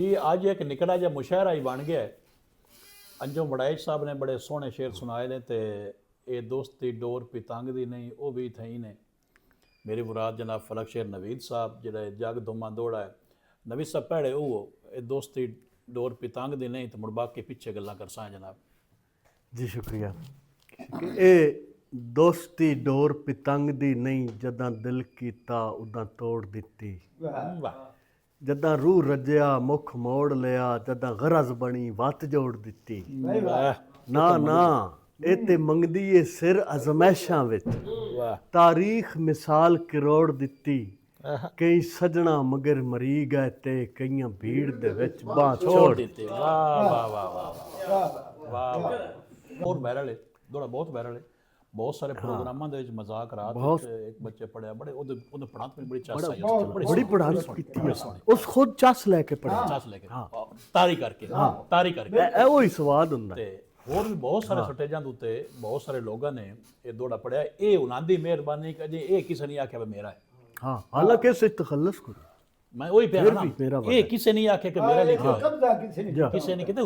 ये आज एक निकड़ा जिहा मुशायरा ही बन गया है। अंजुम वड़ैच साहब ने बड़े सोहने शेर सुनाए ने ते ये दोस्ती डोर पितंग दी नहीं वो भी थई ने। मेरी मुराद जनाब फलक शेर नवीद साहब जिहड़ा जग दुमा दौड़ा है। नवीद साहब भैड़े वो ये दोस्ती डोर पितंग दी नहीं तो मुड़ बाकी पिछे गल्लां करसां जनाब जी शुक्रिया। ਇਹ ਦੋਸਤੀ ਡੋਰ ਪਤੰਗ ਦੀ ਨਹੀਂ ਜਦਾਂ ਦਿਲ ਕੀਤਾ ਉਦਾਂ ਤੋੜ ਦਿੱਤੀ वाह ਜਦਾਂ ਰੂਹ ਰੱਜਿਆ ਮੁਖ ਮੋੜ ਲਿਆ ਜਦਾਂ ਗਰਜ਼ ਬਣੀ ਵੱਤ ਜੋੜ ਦਿੱਤੀ वाह ਨਾ ਨਾ ਇਹ ਤੇ ਮੰਗਦੀ ਏ ਸਿਰ ਅਜ਼ਮੈਸ਼ਾਂ ਵਿੱਚ वाह ਤਾਰੀਖ ਮਿਸਾਲ ਕਰੋੜ ਦਿੱਤੀ ਕਈ ਸਜਣਾ ਮਗਰ ਮਰੀ ਗਏ ਤੇ ਕਈਆਂ ਭੀੜ ਦੇ ਵਿੱਚ ਬਾਹ छोड़ ਛੋੜ देते वाह वाह वाह वाह वाह वाह और वायरल है दौड़ा बहुत वायरल है बहुत सारे प्रोग्रामां ਦੇ ਵਿੱਚ ਮਜ਼ਾਕ ਰਾਤ ਇੱਕ ਬੱਚੇ ਪੜਿਆ ਬੜੇ ਉਹਦੇ ਪੜਾਤ ਵਿੱਚ ਬੜੀ ਚਾਸ ਆਈ ਬੜੀ ਪੜ੍ਹਾਈ ਕੀਤੀ ਹੈ ਉਸ ਖੁਦ ਚਸ ਲੈ ਕੇ ਪੜਿਆ ਚਾਸ ਲੈ ਕੇ ਤਾਰੀ ਕਰਕੇ ਇਹ ਉਹੀ ਸਵਾਦ ਹੁੰਦਾ ਤੇ ਹੋਰ ਵੀ ਬਹੁਤ ਸਾਰੇ ਸਟੇਜਾਂ ਦੇ ਉੱਤੇ ਬਹੁਤ ਸਾਰੇ ਲੋਕਾਂ ਨੇ ਇਹ ਦੌੜਾ ਪੜਿਆ ਇਹ ਉਹਨਾਂ ਦੀ ਮਿਹਰਬਾਨੀ ਕਿ ਇਹ ਕਿਸੇ ਨੇ ਆਖਿਆ ਵੀ ਮੇਰਾ ਹੈ ਹਾਂ ਹਾਲਾਂਕਿ ਇਸ ਤਖੱਲਸ ਕਰੋ ਮੈਂ ਉਹੀ ਪਿਆ ਨਾ ਇਹ ਕਿਸੇ ਨੇ ਆਖਿਆ ਕਿ ਮੇਰਾ ਲਿਖਿਆ ਕਬਜ਼ਾ ਕਿਸੇ ਨੇ ਕਿਸੇ ਨੇ ਕਿਤੇ